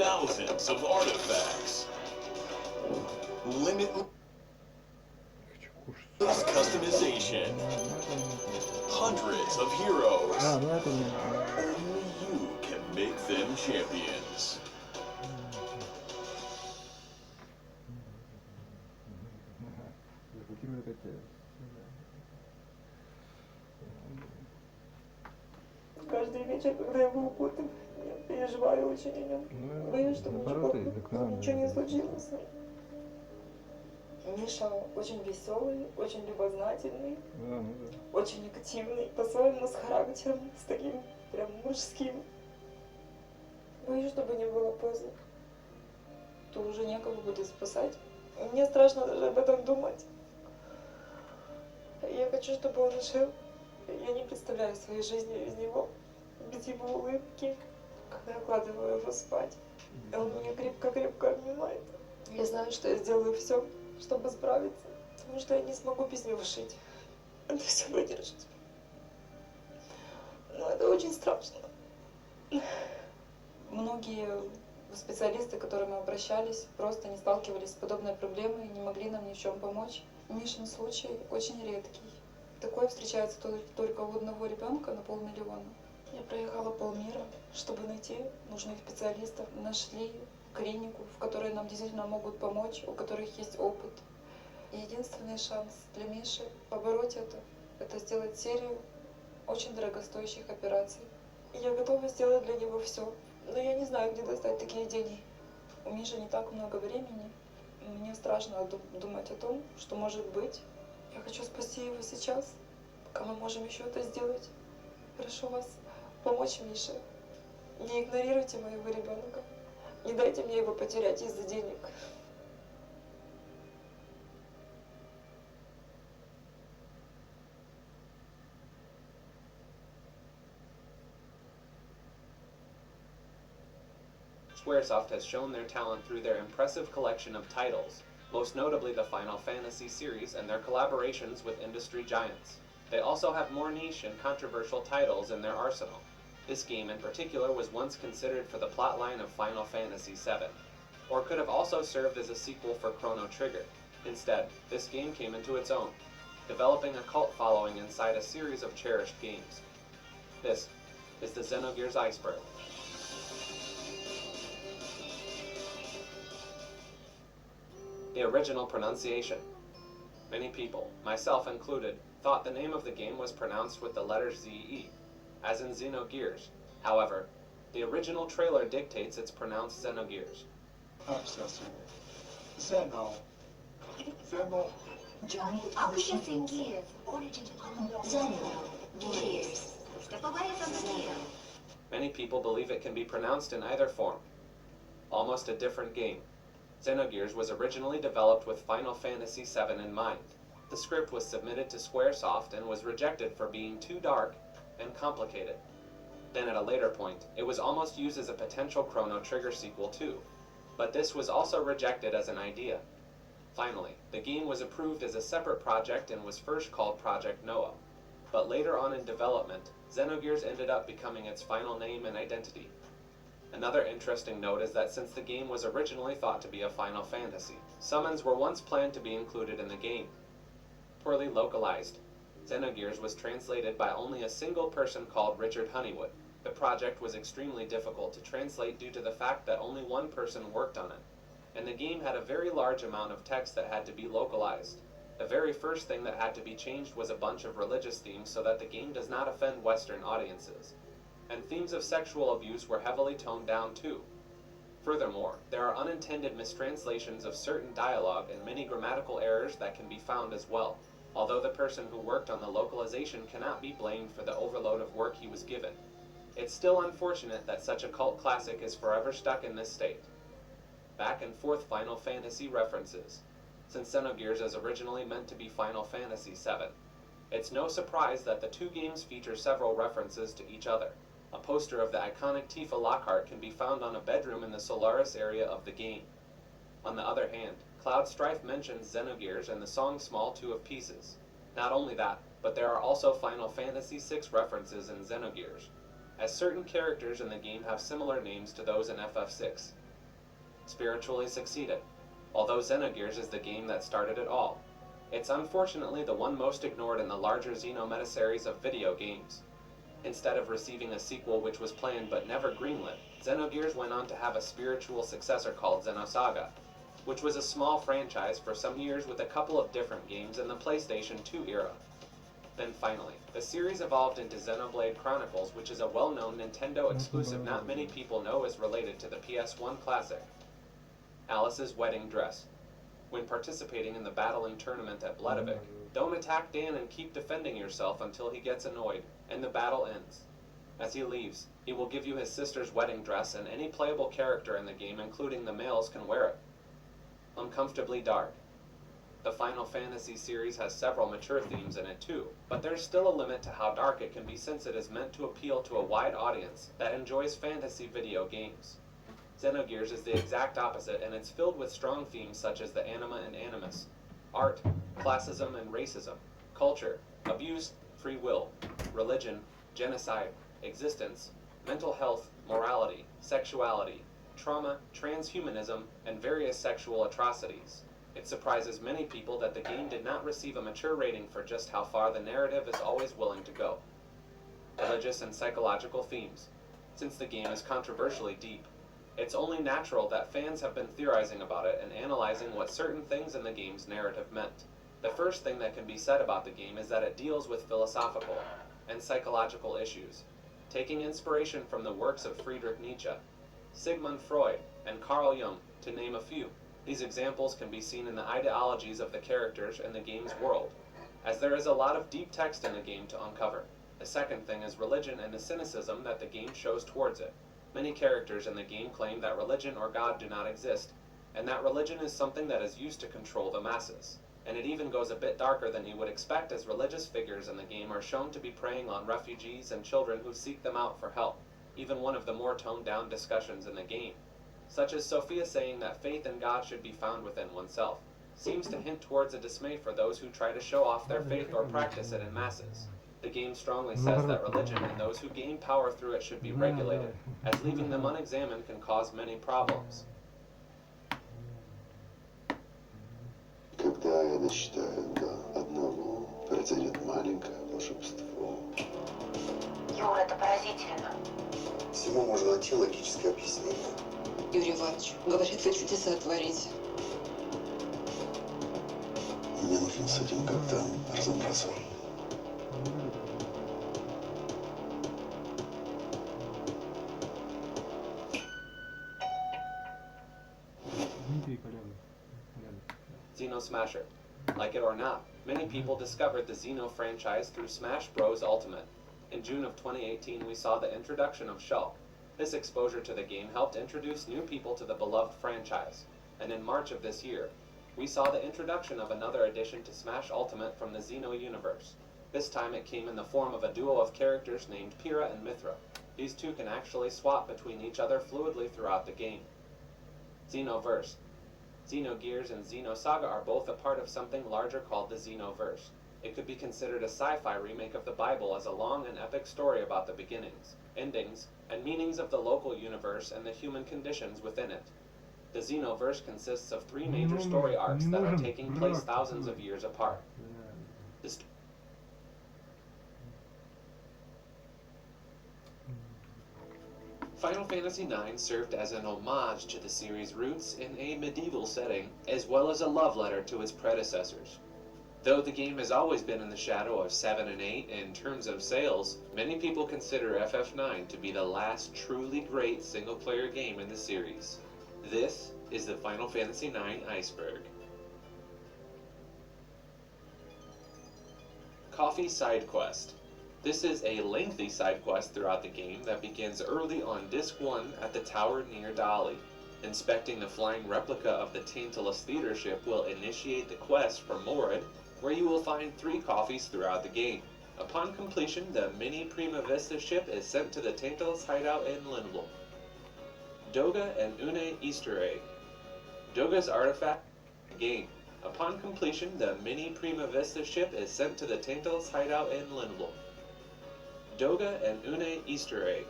thousands of artifacts, limitless customization, hundreds of heroes. Only you can make them champions. Каждый вечер, когда его уходим, я переживаю очень о нем. Боюсь, что ничего не случилось с ним. Миша очень веселый, очень любознательный, очень активный, по-своему с характером, с таким прям мужским. Боюсь, чтобы не было поздно. То уже некого будет спасать. Мне страшно даже об этом думать. Я хочу, чтобы он жил. Я не представляю своей жизни без него, без его улыбки, когда я укладываю его спать. И он меня крепко-крепко обнимает. Я знаю, что я сделаю все, чтобы справиться, потому что я не смогу без него жить. Это все выдержать. Но это очень страшно. Многие специалисты, к которым мы обращались, просто не сталкивались с подобной проблемой и не могли нам ни в чем помочь. Мишин случай очень редкий. Такое встречается только у одного ребенка на 500 000. Я проехала полмира, чтобы найти нужных специалистов. Нашли клинику, в которой нам действительно могут помочь, у которых есть опыт. И единственный шанс для Миши побороть это сделать серию очень дорогостоящих операций. И я готова сделать для него все. Но я не знаю, где достать такие деньги. У Миши не так много времени. Мне страшно думать о том, что может быть. Я хочу спасти его сейчас, пока мы можем еще это сделать. Прошу вас помочь Мише. Не игнорируйте моего ребенка. Не дайте мне его потерять из-за денег. Squaresoft has shown their talent through their impressive collection of titles, most notably the Final Fantasy series and their collaborations with industry giants. They also have more niche and controversial titles in their arsenal. This game in particular was once considered for the plotline of Final Fantasy VII, or could have also served as a sequel for Chrono Trigger. Instead, this game came into its own, developing a cult following inside a series of cherished games. This is the Xenogears iceberg. The original pronunciation. Many people, myself included, thought the name of the game was pronounced with the letter ZE, as in Xenogears. However, the original trailer dictates it's pronounced Xenogears. Zeno. Johnny Ocean in Gears. Xenogears. Step away from the gear. Many people believe it can be pronounced in either form. Almost a different game. Xenogears was originally developed with Final Fantasy VII in mind. The script was submitted to Squaresoft and was rejected for being too dark and complicated. Then at a later point, it was almost used as a potential Chrono Trigger sequel too, but this was also rejected as an idea. Finally, the game was approved as a separate project and was first called Project Noah, but later on in development, Xenogears ended up becoming its final name and identity. Another interesting note is that since the game was originally thought to be a Final Fantasy, summons were once planned to be included in the game. Poorly localized, Xenogears was translated by only a single person called Richard Honeywood. The project was extremely difficult to translate due to the fact that only one person worked on it, and the game had a very large amount of text that had to be localized. The very first thing that had to be changed was a bunch of religious themes so that the game does not offend Western audiences. And themes of sexual abuse were heavily toned down too. Furthermore, there are unintended mistranslations of certain dialogue and many grammatical errors that can be found as well, although the person who worked on the localization cannot be blamed for the overload of work he was given. It's still unfortunate that such a cult classic is forever stuck in this state. Back and forth Final Fantasy references, since Xenogears is originally meant to be Final Fantasy VII. It's no surprise that the two games feature several references to each other. A poster of the iconic Tifa Lockhart can be found on a bedroom in the Solaris area of the game. On the other hand, Cloud Strife mentions Xenogears and the song Small Two of Pieces. Not only that, but there are also Final Fantasy VI references in Xenogears, as certain characters in the game have similar names to those in FF6. spiritually succeeded, although Xenogears is the game that started it all. It's unfortunately the one most ignored in the larger Xeno meta-series of video games. Instead of receiving a sequel which was planned but never greenlit, Xenogears went on to have a spiritual successor called Xenosaga, which was a small franchise for some years with a couple of different games in the PlayStation 2 era. Then finally, the series evolved into Xenoblade Chronicles, which is a well-known Nintendo exclusive not many people know is related to the PS1 classic. Alice's wedding dress. When participating in the battling tournament at Bledavik, don't attack Dan and keep defending yourself until he gets annoyed, and the battle ends. As he leaves, he will give you his sister's wedding dress, and any playable character in the game, including the males, can wear it. Uncomfortably dark. The Final Fantasy series has several mature themes in it too, but there's still a limit to how dark it can be since it is meant to appeal to a wide audience that enjoys fantasy video games. Xenogears is the exact opposite, and it's filled with strong themes such as the anima and animus, art, classism and racism, culture, abuse, free will, religion, genocide, existence, mental health, morality, sexuality, trauma, transhumanism, and various sexual atrocities. It surprises many people that the game did not receive a mature rating for just how far the narrative is always willing to go. Religious and psychological themes. Since the game is controversially deep, it's only natural that fans have been theorizing about it and analyzing what certain things in the game's narrative meant. The first thing that can be said about the game is that it deals with philosophical and psychological issues, taking inspiration from the works of Friedrich Nietzsche, Sigmund Freud, and Carl Jung, to name a few. These examples can be seen in the ideologies of the characters and the game's world, as there is a lot of deep text in the game to uncover. The second thing is religion and the cynicism that the game shows towards it. Many characters in the game claim that religion or God do not exist, and that religion is something that is used to control the masses. And it even goes a bit darker than you would expect, as religious figures in the game are shown to be preying on refugees and children who seek them out for help. Even one of the more toned-down discussions in the game, such as Sophia saying that faith in God should be found within oneself, seems to hint towards a dismay for those who try to show off their faith or practice it in masses. The game strongly says that religion and those who gain power through it should be regulated, as leaving them unexamined can cause many problems. Когда я досчитаю до одного, произойдет маленькое волшебство. Юр, это поразительно. Всему можно найти логическое объяснение. Юрий Иванович, говорит, вы чудеса творите. Мне нужно с этим как-то разобраться. Xeno Smasher. Like it or not, many people discovered the Xeno franchise through Smash Bros. Ultimate. In June of 2018, we saw the introduction of Shulk. This exposure to the game helped introduce new people to the beloved franchise. And in March of this year, we saw the introduction of another addition to Smash Ultimate from the Xeno universe. This time it came in the form of a duo of characters named Pyrrha and Mithra. These two can actually swap between each other fluidly throughout the game. Xenoverse. Xenogears and Xenosaga are both a part of something larger called the Xenoverse. It could be considered a sci-fi remake of the Bible, as a long and epic story about the beginnings, endings, and meanings of the local universe and the human conditions within it. The Xenoverse consists of three major story arcs that are taking place thousands of years apart. Final Fantasy IX served as an homage to the series' roots in a medieval setting, as well as a love letter to its predecessors. Though the game has always been in the shadow of 7 and 8 in terms of sales, many people consider FF9 to be the last truly great single-player game in the series. This is the Final Fantasy IX iceberg. Coffee Side Quest. This is a lengthy side quest throughout the game that begins early on Disc 1 at the tower near Dali. Inspecting the flying replica of the Tantalus theater ship will initiate the quest for Morid, where you will find 3 coffees throughout the game. Upon completion, the mini Prima Vista ship is sent to the Tantalus hideout in Lindblom. Doga and Une Easter egg. Doga's artifact game. Upon completion, the mini Prima Vista ship is sent to the Tantalus hideout in Lindblom. Doga and Une Easter egg.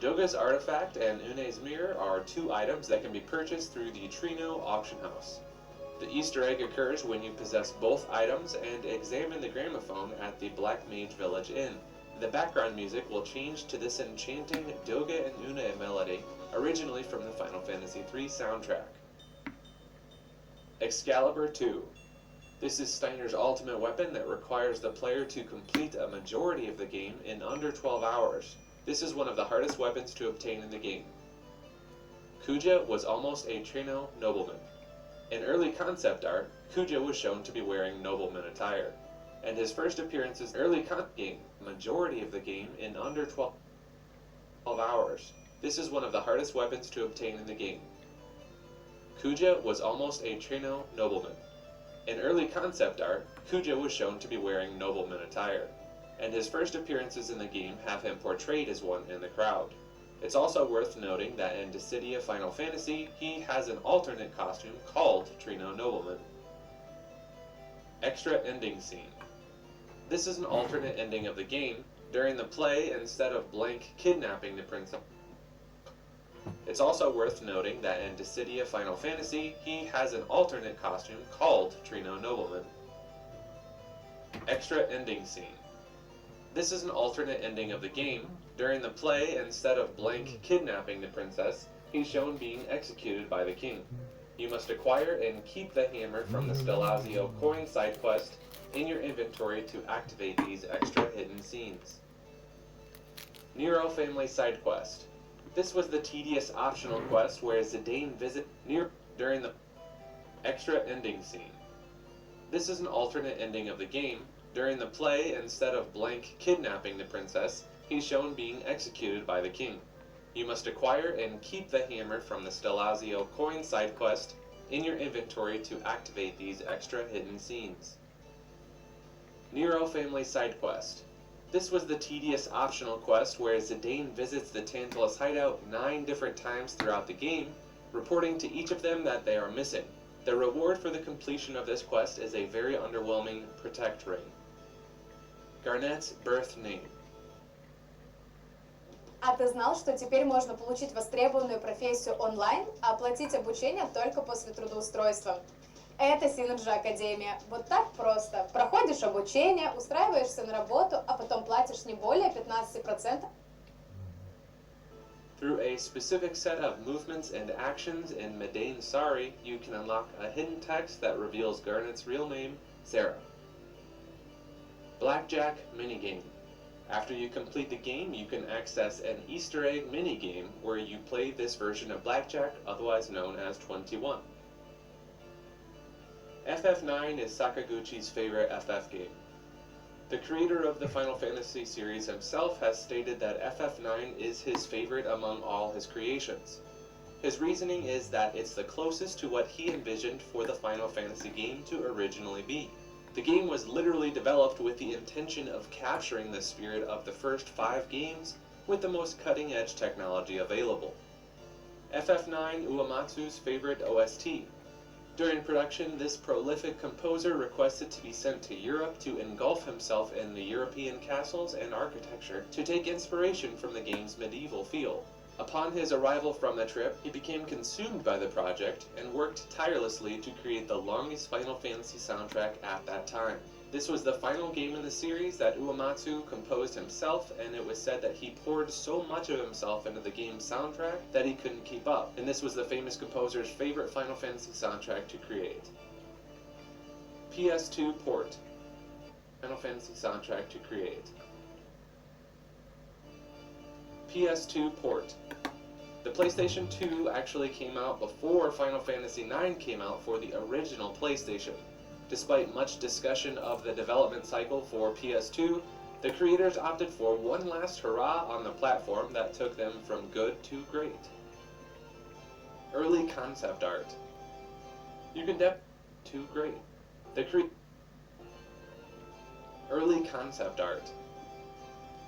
Doga's artifact and Une's mirror are two items that can be purchased through the Trino auction house. The Easter egg occurs when you possess both items and examine the gramophone at the Black Mage Village Inn. The background music will change to this enchanting Doga and Une melody, originally from the Final Fantasy III soundtrack. Excalibur 2. This is Steiner's ultimate weapon that requires the player to complete a majority of the game in under 12 hours. This is one of the hardest weapons to obtain in the game. Kuja was almost a Trino nobleman. In early concept art, Kuja was shown to be wearing nobleman attire, and his first appearances early game, majority of the game in under 12 hours. This is one of the hardest weapons to obtain in the game. Kuja was almost a Trino nobleman. In early concept art, Kuja was shown to be wearing nobleman attire, and his first appearances in the game have him portrayed as one in the crowd. It's also worth noting that in Dissidia Final Fantasy, he has an alternate costume called Trino Nobleman. Extra ending scene. This is an alternate ending of the game. During the play, instead of Blank kidnapping the princess, it's also worth noting that in Dissidia Final Fantasy, he has an alternate costume called Trino Nobleman. Extra ending scene. This is an alternate ending of the game. During the play, instead of Blank kidnapping the princess, he's shown being executed by the king. You must acquire and keep the hammer from the Stellazio coin side quest in your inventory to activate these extra hidden scenes. Nero Family Side Quest. This was the tedious optional quest where Zidane visits Nero during the extra ending scene. This is an alternate ending of the game. During the play, instead of Blank kidnapping the princess, he's shown being executed by the king. You must acquire and keep the hammer from the Stellazio coin side quest in your inventory to activate these extra hidden scenes. Nero Family Side Quest. This was the tedious optional quest where Zidane visits the Tantalus hideout 9 different times throughout the game, reporting to each of them that they are missing. The reward for the completion of this quest is a very underwhelming Protect ring. Garnet's birth name. А ты знал, что теперь можно получить востребованную профессию онлайн, а оплатить обучение только после трудоустройства? Это Synergy Академия. Вот так просто. Проходишь обучение, устраиваешься на работу, а потом платишь не более 15%. Through a specific set of movements and actions in Medain Sari, you can unlock a hidden text that reveals Garnet's real name, Sarah. Blackjack minigame. After you complete the game, you can access an Easter egg minigame where you play this version of Blackjack, otherwise known as 21. FF9 is Sakaguchi's favorite FF game. The creator of the Final Fantasy series himself has stated that FF9 is his favorite among all his creations. His reasoning is that it's the closest to what he envisioned for the Final Fantasy game to originally be. The game was literally developed with the intention of capturing the spirit of the first 5 games with the most cutting-edge technology available. FF9 Uematsu's favorite OST. During production, this prolific composer requested to be sent to Europe to engulf himself in the European castles and architecture to take inspiration from the game's medieval feel. Upon his arrival from the trip, he became consumed by the project and worked tirelessly to create the longest Final Fantasy soundtrack at that time. This was the final game in the series that Uematsu composed himself, and it was said that he poured so much of himself into the game's soundtrack that he couldn't keep up, and this was the famous composer's favorite Final Fantasy soundtrack to create. PS2 port. Final Fantasy soundtrack to create. PS2 port. The PlayStation 2 actually came out before Final Fantasy IX came out for the original PlayStation. Despite much discussion of the development cycle for PS2, the creators opted for one last hurrah on the platform that took them from good to great. Early concept art. You can too great. Early concept art.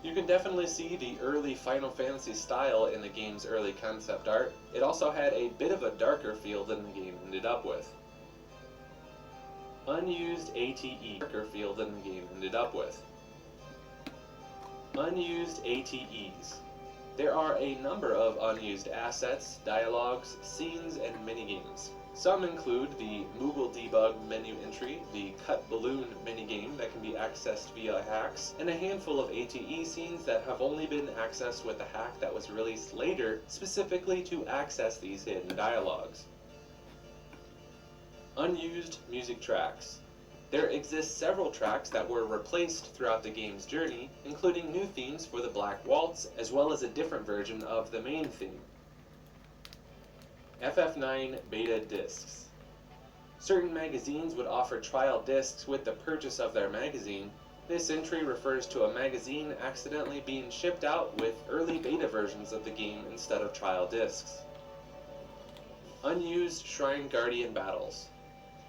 You can definitely see the early Final Fantasy style in the game's early concept art. It also had a bit of a darker feel than the game ended up with. Unused ATE. Darker feel than the game ended up with. Unused ATEs. There are a number of unused assets, dialogues, scenes, and minigames. Some include the Moogle Debug menu entry, the Cut Balloon minigame that can be accessed via hacks, and a handful of ATE scenes that have only been accessed with a hack that was released later specifically to access these hidden dialogues. Unused music tracks. There exist several tracks that were replaced throughout the game's journey, including new themes for the Black Waltz, as well as a different version of the main theme. FF9 Beta Discs. Certain magazines would offer trial discs with the purchase of their magazine. This entry refers to a magazine accidentally being shipped out with early beta versions of the game instead of trial discs. Unused Shrine Guardian battles.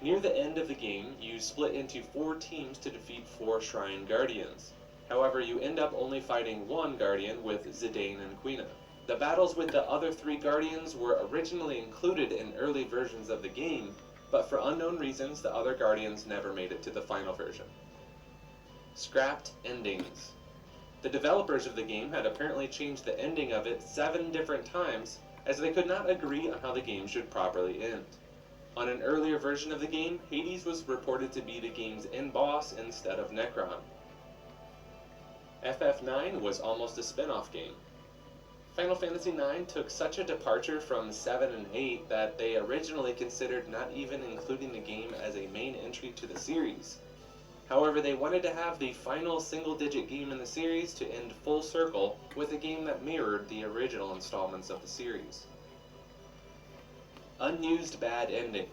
Near the end of the game, you split into 4 teams to defeat 4 Shrine Guardians. However, you end up only fighting one Guardian with Zidane and Quina. The battles with the other 3 Guardians were originally included in early versions of the game, but for unknown reasons the other Guardians never made it to the final version. Scrapped endings. The developers of the game had apparently changed the ending of it 7 different times, as they could not agree on how the game should properly end. On an earlier version of the game, Hades was reported to be the game's end boss instead of Necron. FF9 was almost a spin-off game. Final Fantasy IX took such a departure from 7 and 8 that they originally considered not even including the game as a main entry to the series. However, they wanted to have the final single-digit game in the series to end full circle with a game that mirrored the original installments of the series. Unused bad ending.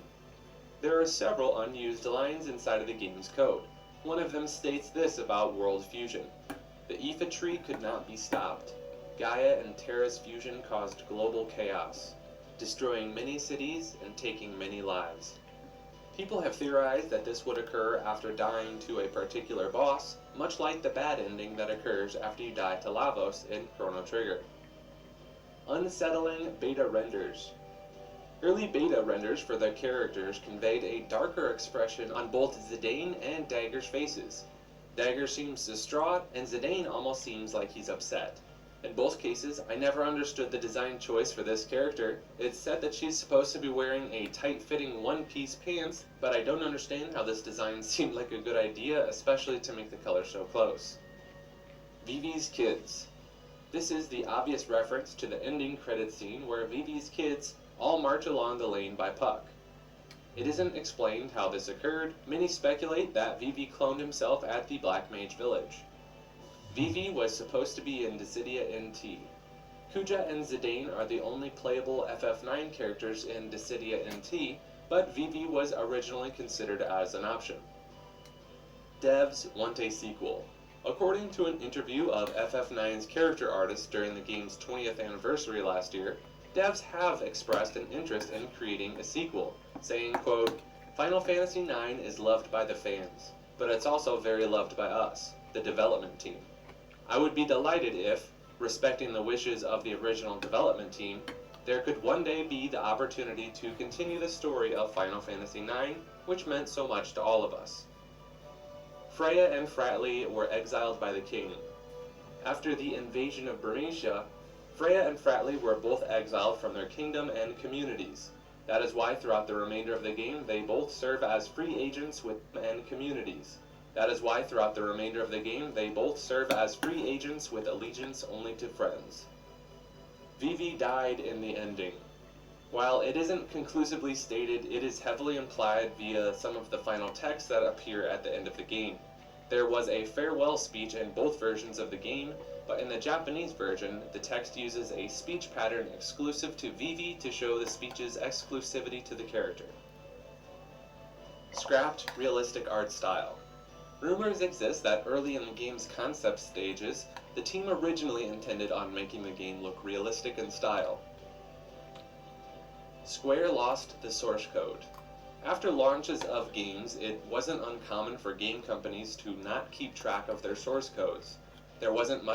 There are several unused lines inside of the game's code. One of them states this about World Fusion. The Aepha tree could not be stopped. Gaia and Terra's fusion caused global chaos, destroying many cities and taking many lives. People have theorized that this would occur after dying to a particular boss, much like the bad ending that occurs after you die to Lavos in Chrono Trigger. Unsettling beta renders. Early beta renders for their characters conveyed a darker expression on both Zidane and Dagger's faces. Dagger seems distraught, and Zidane almost seems like he's upset. In both cases, I never understood the design choice for this character. It's said that she's supposed to be wearing a tight-fitting one-piece pants, but I don't understand how this design seemed like a good idea, especially to make the color so close. Vivi's kids. This is the obvious reference to the ending credits scene where Vivi's kids all march along the lane by Puck. It isn't explained how this occurred. Many speculate that Vivi cloned himself at the Black Mage Village. Vivi was supposed to be in Dissidia NT. Kuja and Zidane are the only playable FF9 characters in Dissidia NT, but Vivi was originally considered as an option. Devs want a sequel. According to an interview of FF9's character artist during the game's 20th anniversary last year, devs have expressed an interest in creating a sequel, saying, quote, "Final Fantasy IX is loved by the fans, but it's also very loved by us, the development team. I would be delighted if, respecting the wishes of the original development team, there could one day be the opportunity to continue the story of Final Fantasy IX, which meant so much to all of us." Freya and Fratley were exiled by the king. After the invasion of Bermesia, Freya and Fratley were both exiled from their kingdom and communities. That is why throughout the remainder of the game they both serve as free agents with communities. That is why throughout the remainder of the game they both serve as free agents with allegiance only to friends. Vivi died in the ending. While it isn't conclusively stated, it is heavily implied via some of the final texts that appear at the end of the game. There was a farewell speech in both versions of the game, but in the Japanese version, the text uses a speech pattern exclusive to Vivi to show the speech's exclusivity to the character. Scrapped realistic art style. Rumors exist that early in the game's concept stages, the team originally intended on making the game look realistic in style. Square lost the source code. After launches of games, it wasn't uncommon for game companies to not keep track of their source codes. There wasn't much